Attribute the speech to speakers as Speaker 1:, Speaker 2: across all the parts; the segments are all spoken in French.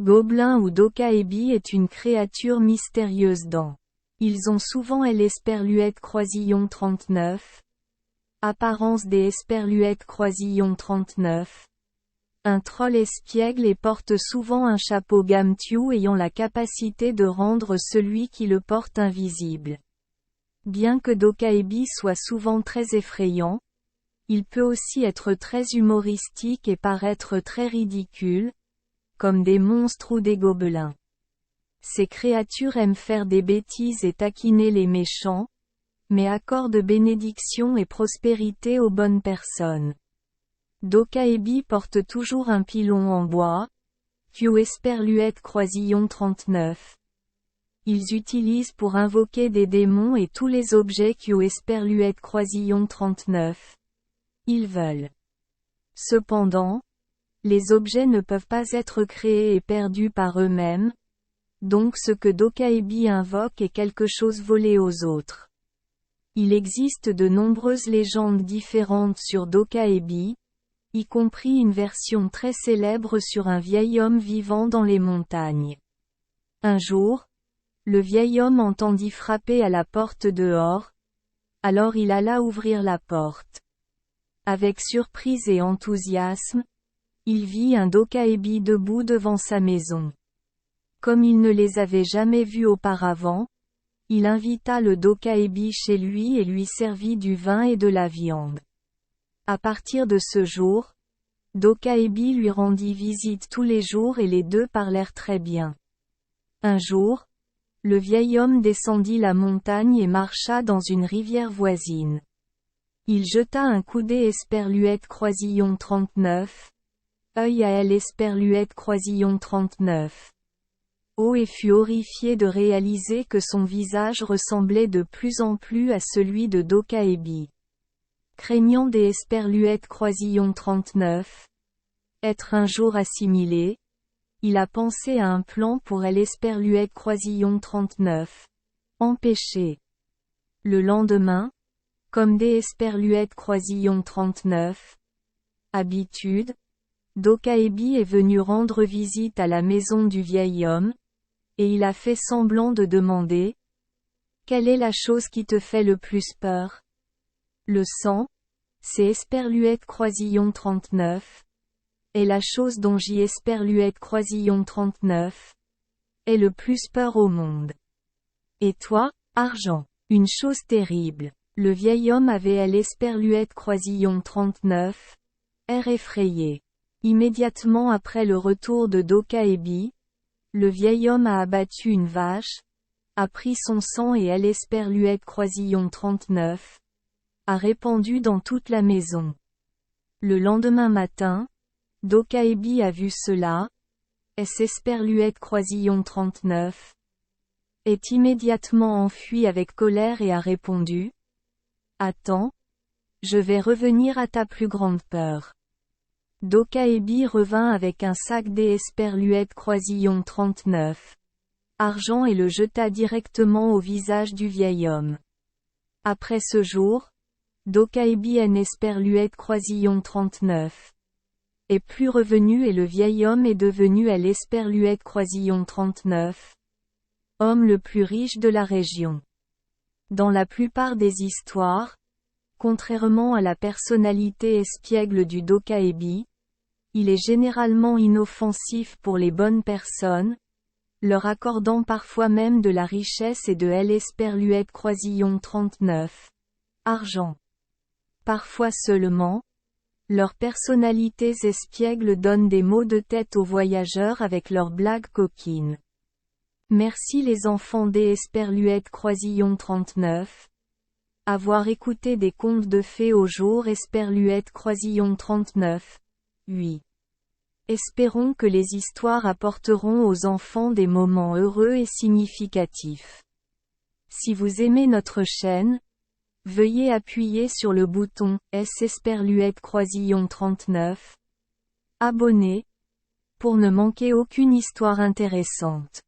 Speaker 1: Gobelin ou Dokaebi est une créature mystérieuse dans. Ils ont souvent l'esperluette croisillon 39. Apparence des esperluettes croisillon 39. Un troll espiègle et porte souvent un chapeau gamtu ayant la capacité de rendre celui qui le porte invisible. Bien que Dokaebi soit souvent très effrayant, il peut aussi être très humoristique et paraître très ridicule, comme des monstres ou des gobelins. Ces créatures aiment faire des bêtises et taquiner les méchants, mais accordent bénédiction et prospérité aux bonnes personnes. Dokaebi porte toujours un pilon en bois, Q esperluette croisillon 39. Ils utilisent pour invoquer des démons et tous les objets Q esperluette croisillon 39. Ils veulent. Cependant, les objets ne peuvent pas être créés et perdus par eux-mêmes, donc ce que Dokaebi invoque est quelque chose volé aux autres. Il existe de nombreuses légendes différentes sur Dokaebi, y compris une version très célèbre sur un vieil homme vivant dans les montagnes. Un jour, le vieil homme entendit frapper à la porte dehors, alors il alla ouvrir la porte. Avec surprise et enthousiasme, il vit un Dokaebi debout devant sa maison. Comme il ne les avait jamais vus auparavant, il invita le Dokaebi chez lui et lui servit du vin et de la viande. À partir de ce jour, Dokaebi lui rendit visite tous les jours et les deux parlèrent très bien. Un jour, le vieil homme descendit la montagne et marcha dans une rivière voisine. Il jeta un coup d'esperluette croisillon 39. Œil à elle esperluette croisillon 39. Et fut horrifié de réaliser que son visage ressemblait de plus en plus à celui de Dokaebi. Craignant des esperluettes croisillon 39. Être un jour assimilé, il a pensé à un plan pour l'esperluette croisillon 39. Empêché. Le lendemain, comme des esperluettes croisillon 39. Habitude, Dokaebi est venu rendre visite à la maison du vieil homme, et il a fait semblant de demander « Quelle est la chose qui te fait le plus peur ?» Le sang, c'est esperluette croisillon 39. Et la chose dont j'y esperluette croisillon 39. Est le plus peur au monde. Et toi, argent, une chose terrible. Le vieil homme avait l'esperluette croisillon 39. Air effrayé. Immédiatement après le retour de Dokaebi, le vieil homme a abattu une vache, a pris son sang et l'esperluette croisillon 39, a répandu dans toute la maison. Le lendemain matin, Dokaebi a vu cela, esperluette croisillon 39, est immédiatement enfui avec colère et a répondu « Attends, je vais revenir à ta plus grande peur. » Dokaebi revint avec un sac d'esperluette croisillon 39. Argent et le jeta directement au visage du vieil homme. Après ce jour, Dokaebi esperluette croisillon 39. Est plus revenu et le vieil homme est devenu l'esperluette croisillon 39. Homme le plus riche de la région. Dans la plupart des histoires, contrairement à la personnalité espiègle du Dokaebi, il est généralement inoffensif pour les bonnes personnes, leur accordant parfois même de la richesse et de l'esperluette croisillon 39. Argent. Parfois seulement, leurs personnalités espiègles donnent des maux de tête aux voyageurs avec leurs blagues coquines. Merci les enfants d'esperluette croisillon 39. Avoir écouté des contes de fées au jour esperluette croisillon 39. Oui. Espérons que les histoires apporteront aux enfants des moments heureux et significatifs. Si vous aimez notre chaîne, veuillez appuyer sur le bouton esperluette croisillon 39. Abonner, pour ne manquer aucune histoire intéressante.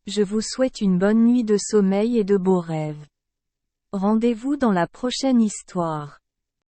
Speaker 1: Je vous souhaite une bonne nuit de sommeil et de beaux rêves. Rendez-vous dans la prochaine histoire.